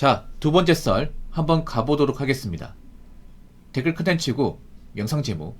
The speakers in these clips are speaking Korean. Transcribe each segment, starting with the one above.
자, 두 번째 썰 한번 가보도록 하겠습니다. 댓글 컨텐츠고 영상 제목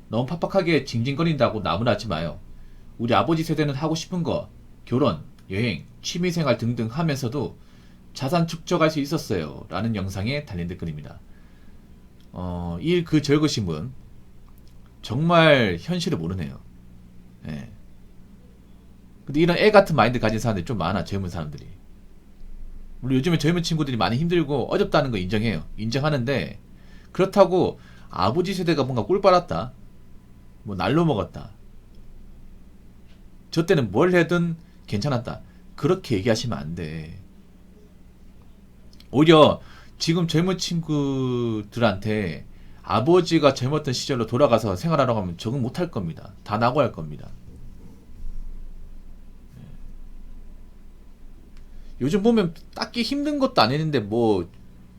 너무 팍팍하게 징징거린다고 나무라지 마요. 우리 아버지 세대는 하고 싶은 거 결혼, 여행, 취미생활 등등 하면서도 자산 축적할 수 있었어요 라는 영상에 달린 댓글입니다. 이 글 적으신 분 정말 현실을 모르네요. 예. 근데 이런 애 같은 마인드 가진 사람들이 좀 많아. 젊은 사람들이. 물론 요즘에 젊은 친구들이 많이 힘들고 어렵다는 거 인정해요. 인정하는데 그렇다고 아버지 세대가 뭔가 꿀 빨았다, 뭐 날로 먹었다, 저 때는 뭘 해든 괜찮았다, 그렇게 얘기하시면 안 돼. 오히려 지금 젊은 친구들한테 아버지가 젊었던 시절로 돌아가서 생활하라고 하면 적응 못할 겁니다. 다 낙오할 겁니다. 요즘 보면 딱히 힘든 것도 아니는데 뭐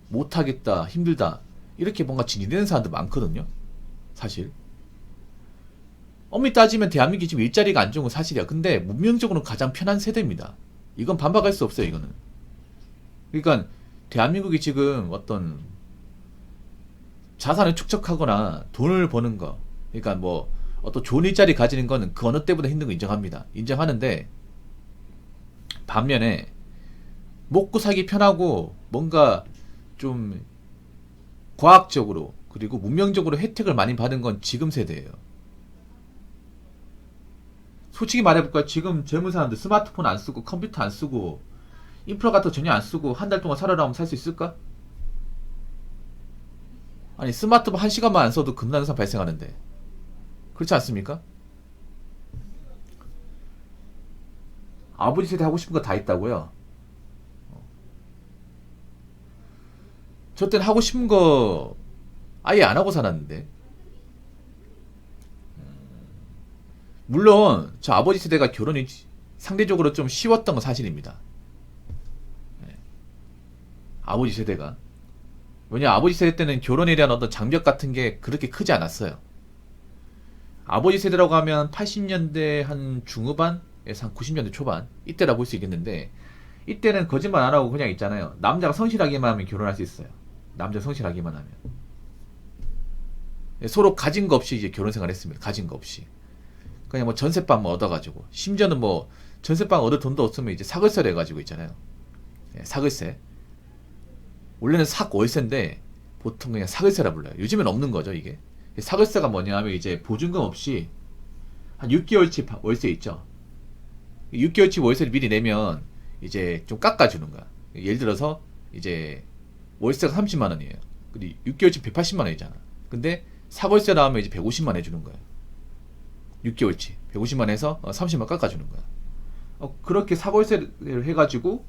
못하겠다, 힘들다 이렇게 뭔가 진행되는 사람들 많거든요. 사실 엄밀히 따지면 대한민국이 지금 일자리가 안 좋은 건 사실이야. 근데 문명적으로는 가장 편한 세대입니다. 이건 반박할 수 없어요. 이거는. 그러니까 대한민국이 지금 어떤 자산을 축적하거나 돈을 버는 거, 그러니까 뭐 어떤 좋은 일자리 가지는 거는 그 어느 때보다 힘든 거 인정합니다. 인정하는데 반면에 먹고 살기 편하고 뭔가 좀 과학적으로 그리고 문명적으로 혜택을 많이 받은 건 지금 세대예요. 솔직히 말해볼까요? 지금 젊은 사람들 스마트폰 안 쓰고 컴퓨터 안 쓰고 인프라 같은 거 전혀 안 쓰고 한 달 동안 살아라면 살 수 있을까? 아니 스마트폰 한 시간만 안 써도 금단산 발생하는데 그렇지 않습니까? 아버지 세대 하고 싶은 거 다 있다고요? 저 때는 하고 싶은 거 아예 안 하고 살았는데. 물론 저 아버지 세대가 결혼이 상대적으로 좀 쉬웠던 건 사실입니다. 네. 아버지 세대가. 왜냐 아버지 세대 때는 결혼에 대한 어떤 장벽 같은 게 그렇게 크지 않았어요. 아버지 세대라고 하면 80년대 한 중후반에서 한 90년대 초반 이때라 볼 수 있겠는데, 이때는 거짓말 안 하고 그냥 있잖아요. 남자가 성실하게만 하면 결혼할 수 있어요. 남자 성실하게만 하면. 서로 가진 거 없이 이제 결혼 생활 했습니다. 가진 거 없이. 그냥 뭐 전세방 뭐 얻어가지고, 심지어는 뭐 전세방 얻을 돈도 없으면 이제 사글세를 해가지고 있잖아요. 예, 사글세. 원래는 삭월세인데 보통 그냥 사글세라 불러요. 요즘엔 없는 거죠 이게. 사글세가 뭐냐 하면 이제 보증금 없이 한 6개월치 월세 있죠. 6개월치 월세를 미리 내면 이제 좀 깎아주는 거야. 예를 들어서 이제 월세가 30만 원이에요. 근데 6개월치 180만 원이잖아. 근데 사월세 나오면 이제 150만 해주는 거야. 6개월치 150만 해서 30만 깎아주는 거야. 그렇게 사월세를 해가지고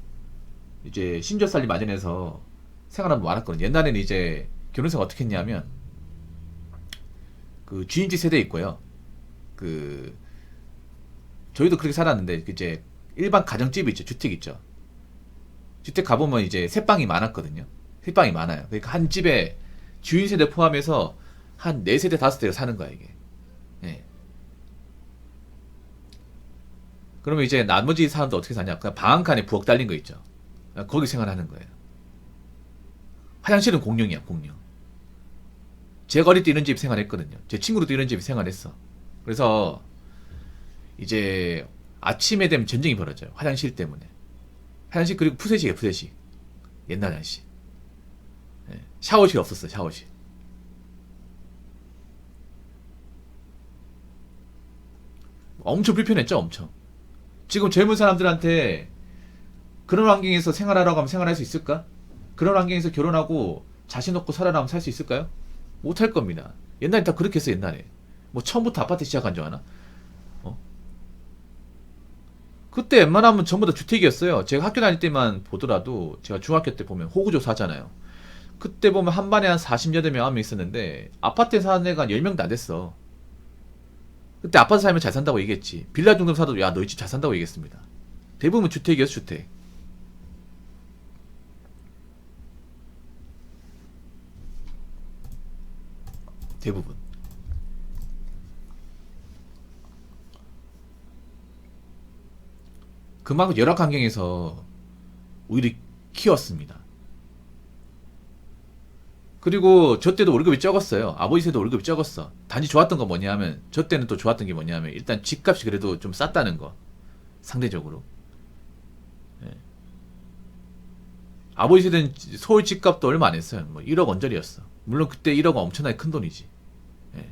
이제 신저살림 마련해서 생활하면 많았거든. 옛날에는 이제 결혼생활 어떻게 했냐면 그 주인집 세대 있고요. 그 저희도 그렇게 살았는데 이제 일반 가정집 있죠. 주택 있죠. 주택 가보면 이제 새방이 많았거든요. 새방이 많아요. 그러니까 한 집에 주인 세대 포함해서 한 4세대 5세대가 사는 거야 이게. 예. 그러면 이제 나머지 사람도 어떻게 사냐? 그냥 방 한 칸에 부엌 달린 거 있죠. 거기 생활하는 거예요. 화장실은 공용이야, 공용. 제가 어릴 때 이런 집 생활했거든요. 제 친구도 이런 집 생활했어. 그래서 이제 아침에 되면 전쟁이 벌어져요. 화장실 때문에. 화장실 그리고 푸세식이에요, 푸세식. 옛날 화장실. 예. 샤워실 없었어요, 샤워실. 엄청 불편했죠, 엄청. 지금 젊은 사람들한테 그런 환경에서 생활하라고 하면 생활할 수 있을까? 그런 환경에서 결혼하고 자신 없고 살아라면 살 수 있을까요? 못할 겁니다. 옛날에 다 그렇게 했어, 옛날에. 뭐 처음부터 아파트 시작한 줄 아나? 어? 그때 웬만하면 전부 다 주택이었어요. 제가 학교 다닐 때만 보더라도 제가 중학교 때 보면 호구조사 하잖아요. 그때 보면 한 반에 한 48명, 9명 있었는데 아파트에 사는 애가 한 10명도 안 됐어. 그때 아파트 살면 잘 산다고 얘기했지. 빌라 정도 사도 야, 너희 집 잘 산다고 얘기했습니다. 대부분 주택이었어, 주택. 대부분. 그만큼 열악 환경에서 오히려 키웠습니다. 그리고 저 때도 월급이 적었어요. 아버지 세도 월급이 적었어. 단지 좋았던 건 뭐냐면, 저 때는 또 좋았던 게 뭐냐면, 일단 집값이 그래도 좀 쌌다는 거. 상대적으로. 예. 아버지 세대는 서울 집값도 얼마 안 했어요. 뭐 1억 언저리였어. 물론 그때 1억은 엄청나게 큰 돈이지. 예.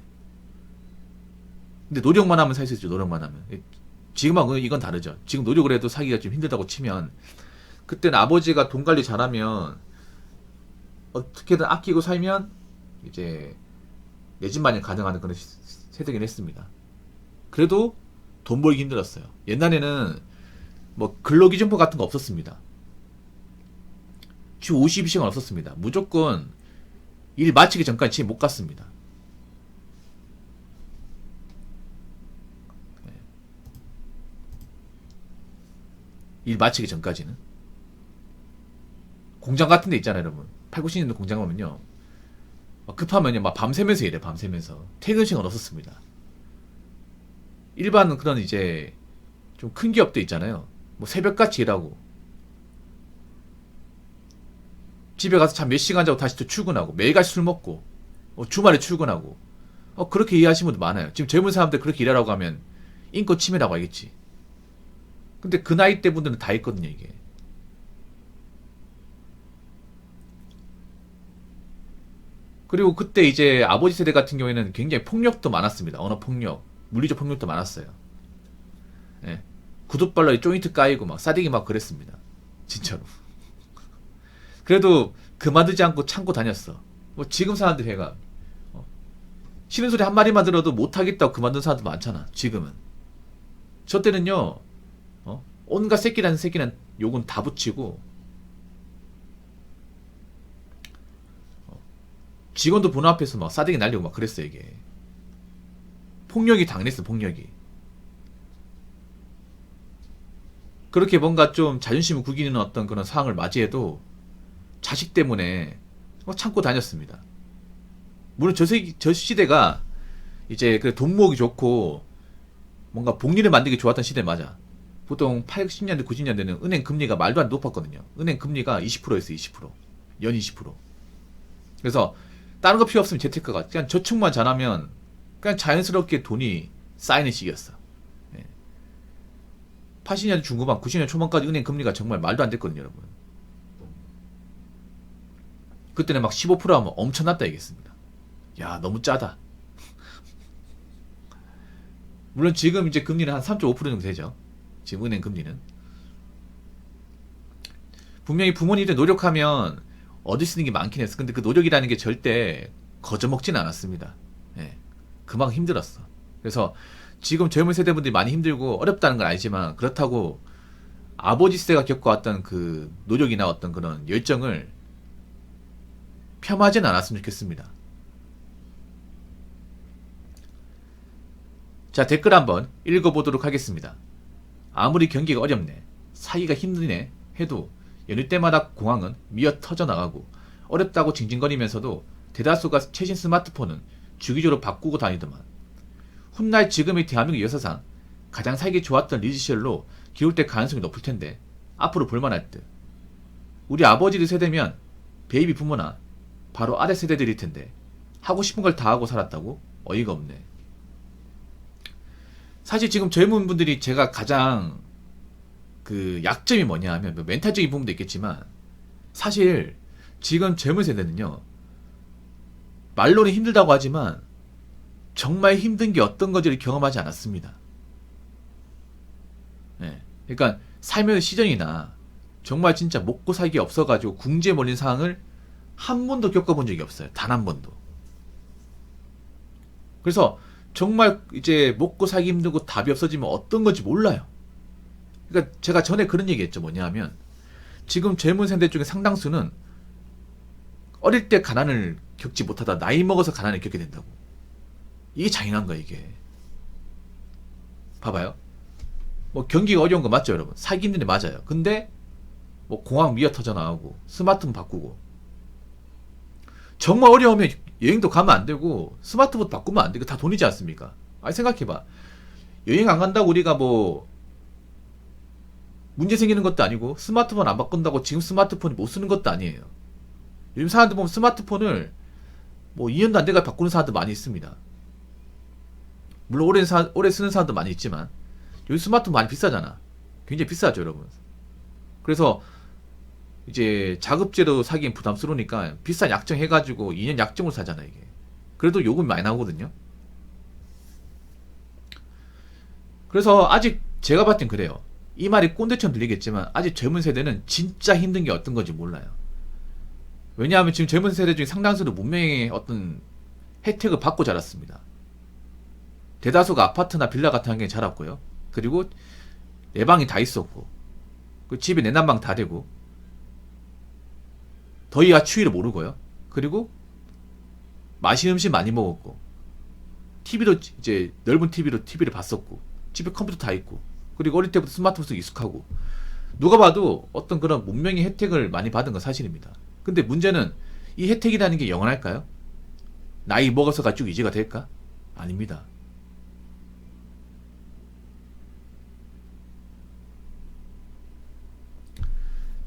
근데 노력만 하면 살 수 있죠. 노력만 하면. 지금하고 이건 다르죠. 지금 노력을 해도 사기가 좀 힘들다고 치면, 그때는 아버지가 돈 관리 잘하면 어떻게든 아끼고 살면 이제 내 집 마련 가능한 그런 세대긴 했습니다. 그래도 돈 벌기 힘들었어요. 옛날에는 뭐 근로기준법 같은 거 없었습니다. 주 52시간 없었습니다. 무조건 일 마치기 전까지 집에 못 갔습니다. 일 마치기 전까지는. 공장 같은 데 있잖아요, 여러분. 8, 90년대 공장 가면요. 급하면요, 막 밤새면서 일해, 밤새면서. 퇴근 시간 없었습니다. 일반 그런 이제 좀 큰 기업도 있잖아요. 뭐 새벽같이 일하고. 집에 가서 잠 몇 시간 자고 다시 또 출근하고. 매일같이 술 먹고. 주말에 출근하고. 그렇게 이해하시는 분들 많아요. 지금 젊은 사람들 그렇게 일하라고 하면 인권 침해라고 하겠지. 근데 그 나이 대 분들은 다 있거든요, 이게. 그리고 그때 이제 아버지 세대 같은 경우에는 굉장히 폭력도 많았습니다. 언어 폭력, 물리적 폭력도 많았어요. 예. 구둣발로 조인트 까이고 막 싸대기 막 그랬습니다. 진짜로. 그래도 그만두지 않고 참고 다녔어. 뭐 지금 사람들 해가 싫은 소리 한 마디만 들어도 못하겠다고 그만둔 사람도 많잖아. 지금은. 저 때는요. 온갖 새끼라는 새끼는 욕은 다 붙이고 직원도 번호 앞에서 막 싸대기 날리고 막 그랬어요. 이게 폭력이 당했어. 폭력이. 그렇게 뭔가 좀 자존심을 구기는 어떤 그런 상황을 맞이해도 자식 때문에 참고 다녔습니다. 물론 저 시대가 이제 그 돈 모으기 좋고 뭔가 복리를 만들기 좋았던 시대 맞아. 보통 80년대, 90년대는 은행 금리가 말도 안 높았거든요. 은행 금리가 20%였어요, 20%. 연 20%. 그래서 다른 거 필요 없으면 재테크가 그냥 저축만 잘하면 그냥 자연스럽게 돈이 쌓이는 시기였어. 80년대 중후반, 90년대 초반까지 은행 금리가 정말 말도 안 됐거든요, 여러분. 그때는 막 15% 하면 엄청났다 얘기했습니다. 야, 너무 짜다. 물론 지금 이제 금리는 한 3.5% 정도 되죠. 지금 은행 금리는. 분명히 부모님들 노력하면 얻을 수 있는 게 많긴 했어. 근데 그 노력이라는 게 절대 거저먹지는 않았습니다. 예. 그만큼 힘들었어. 그래서 지금 젊은 세대분들이 많이 힘들고 어렵다는 건 알지만 그렇다고 아버지 세대가 겪어왔던 그 노력이나 어떤 그런 열정을 폄하하지는 않았으면 좋겠습니다. 자, 댓글 한번 읽어보도록 하겠습니다. 아무리 경기가 어렵네, 사기가 힘드네 해도 연휴 때마다 공항은 미어 터져나가고 어렵다고 징징거리면서도 대다수가 최신 스마트폰은 주기적으로 바꾸고 다니더만. 훗날 지금의 대한민국 역사상 가장 살기 좋았던 리즈 시절로 기울될 가능성이 높을 텐데 앞으로 볼만할 듯. 우리 아버지들 세대면 베이비 부모나 바로 아래 세대들일 텐데 하고 싶은 걸 다 하고 살았다고? 어이가 없네. 사실 지금 젊은 분들이 제가 가장 그 약점이 뭐냐 하면 뭐 멘탈적인 부분도 있겠지만 사실 지금 젊은 세대는요, 말로는 힘들다고 하지만 정말 힘든 게 어떤 건지를 경험하지 않았습니다. 네. 그러니까 살면서 시전이나 정말 진짜 먹고 살기 없어가지고 궁지에 몰린 상황을 한 번도 겪어본 적이 없어요. 단 한 번도. 그래서 정말 이제 먹고 살기 힘들고 답이 없어지면 어떤 건지 몰라요. 그러니까 제가 전에 그런 얘기 했죠. 뭐냐 하면 지금 젊은 세대 중에 상당수는 어릴 때 가난을 겪지 못하다 나이 먹어서 가난을 겪게 된다고. 이게 잔인한 거야, 이게. 봐봐요. 뭐 경기가 어려운 거 맞죠, 여러분? 살기 힘든데 맞아요. 근데 뭐 공항 미어 터져 나오고 스마트폰 바꾸고 정말 어려우면 여행도 가면 안 되고 스마트폰 바꾸면 안 되고 다 돈이지 않습니까? 아니 생각해봐. 여행 안 간다고 우리가 뭐 문제 생기는 것도 아니고 스마트폰 안 바꾼다고 지금 스마트폰이 못 쓰는 것도 아니에요. 요즘 사람들 보면 스마트폰을 뭐 2년도 안 돼가 바꾸는 사람도 많이 있습니다. 물론 오래 쓰는 사람도 많이 있지만 요즘 스마트폰 많이 비싸잖아. 굉장히 비싸죠, 여러분. 그래서 이제 자급제로 사기엔 부담스러우니까 비싼 약정 해가지고 2년 약정으로 사잖아, 이게. 그래도 요금이 많이 나오거든요. 그래서 아직 제가 봤을 땐 그래요. 이 말이 꼰대처럼 들리겠지만 아직 젊은 세대는 진짜 힘든 게 어떤 건지 몰라요. 왜냐하면 지금 젊은 세대 중에 상당수는 문명의 어떤 혜택을 받고 자랐습니다. 대다수가 아파트나 빌라 같은 환경에 자랐고요. 그리고 내 방이 다 있었고, 그 집에 내난방 다 되고, 더위와 추위를 모르고요. 그리고 맛있는 음식 많이 먹었고, TV도 이제 넓은 TV로 TV를 봤었고, 집에 컴퓨터 다 있고, 그리고 어릴 때부터 스마트폰 쓰기 익숙하고, 누가 봐도 어떤 그런 문명의 혜택을 많이 받은 건 사실입니다. 근데 문제는 이 혜택이라는 게 영원할까요? 나이 먹어서 가지고 유지가 될까? 아닙니다.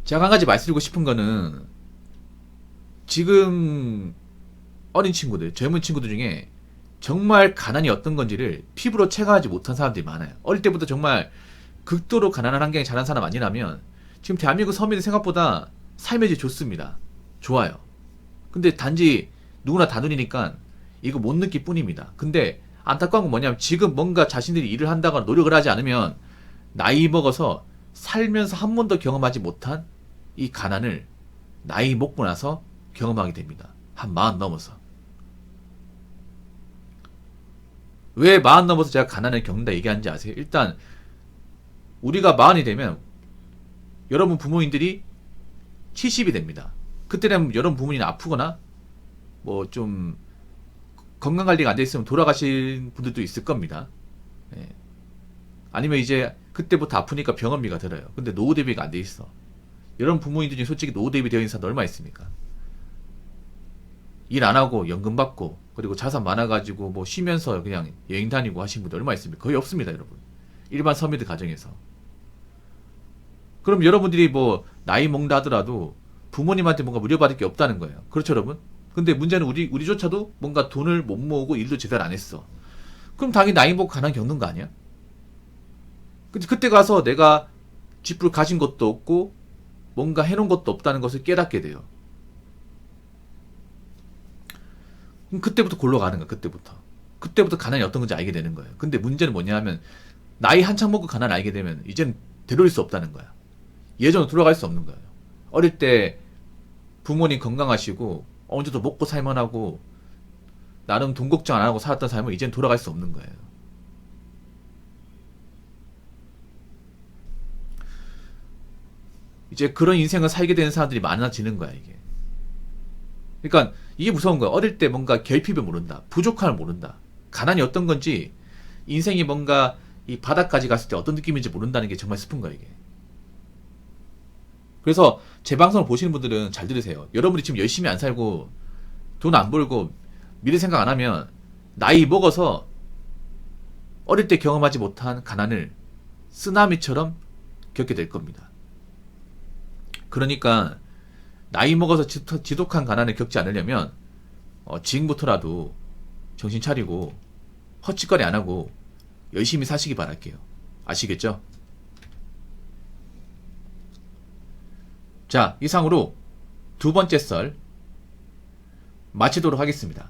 제가 한 가지 말씀드리고 싶은 거는 지금 어린 친구들, 젊은 친구들 중에 정말 가난이 어떤 건지를 피부로 체감하지 못한 사람들이 많아요. 어릴 때부터 정말 극도로 가난한 환경에 자란 사람 아니라면 지금 대한민국 서민은 생각보다 삶의 질 좋습니다. 좋아요. 근데 단지 누구나 다눈이니까 이거 못 느낄 뿐입니다. 근데 안타까운 건 뭐냐면 지금 뭔가 자신들이 일을 한다거나 노력을 하지 않으면 나이 먹어서 살면서 한 번도 경험하지 못한 이 가난을 나이 먹고 나서 경험하게 됩니다. 한 40 넘어서. 왜 40 넘어서 제가 가난을 겪는다 얘기하는지 아세요? 일단 우리가 40이 되면 여러분 부모님들이 70이 됩니다. 그때는 여러분 부모님이 아프거나 뭐 좀 건강관리가 안 돼 있으면 돌아가신 분들도 있을 겁니다. 예. 아니면 이제 그때부터 아프니까 병원비가 들어요. 근데 노후 대비가 안 돼 있어. 여러분 부모님들 중에 솔직히 노후 대비 되어 있는 사람 얼마 있습니까? 일 안 하고 연금 받고 그리고 자산 많아가지고 뭐 쉬면서 그냥 여행 다니고 하신 분들 얼마 있습니까? 거의 없습니다, 여러분. 일반 서민들 가정에서. 그럼 여러분들이 뭐 나이 먹는다 하더라도 부모님한테 뭔가 물려받을 게 없다는 거예요. 그렇죠, 여러분? 근데 문제는 우리조차도 뭔가 돈을 못 모으고 일도 제대로 안 했어. 그럼 당연히 나이 먹고 가난 겪는 거 아니야? 근데 그때 가서 내가 쥐뿔 가진 것도 없고 뭔가 해놓은 것도 없다는 것을 깨닫게 돼요. 그럼 그때부터 골로 가는 거야, 그때부터. 그때부터 가난이 어떤 건지 알게 되는 거예요. 근데 문제는 뭐냐 하면 나이 한창 먹고 가난 알게 되면 이제는 되돌릴 수 없다는 거야. 예전으로 돌아갈 수 없는 거예요. 어릴 때 부모님 건강하시고 어느 정도 먹고 살만하고 나름 돈 걱정 안 하고 살았던 삶을 이제는 돌아갈 수 없는 거예요. 이제 그런 인생을 살게 되는 사람들이 많아지는 거야, 이게. 그러니까 이게 무서운 거야. 어릴 때 뭔가 결핍을 모른다. 부족함을 모른다. 가난이 어떤 건지 인생이 뭔가 이 바닥까지 갔을 때 어떤 느낌인지 모른다는 게 정말 슬픈 거야, 이게. 그래서 제 방송을 보시는 분들은 잘 들으세요. 여러분이 지금 열심히 안 살고 돈 안 벌고 미래 생각 안 하면 나이 먹어서 어릴 때 경험하지 못한 가난을 쓰나미처럼 겪게 될 겁니다. 그러니까 나이 먹어서 지독한 가난을 겪지 않으려면 지금부터라도 정신 차리고 헛짓거리 안 하고 열심히 사시기 바랄게요. 아시겠죠? 자, 이상으로 두 번째 썰 마치도록 하겠습니다.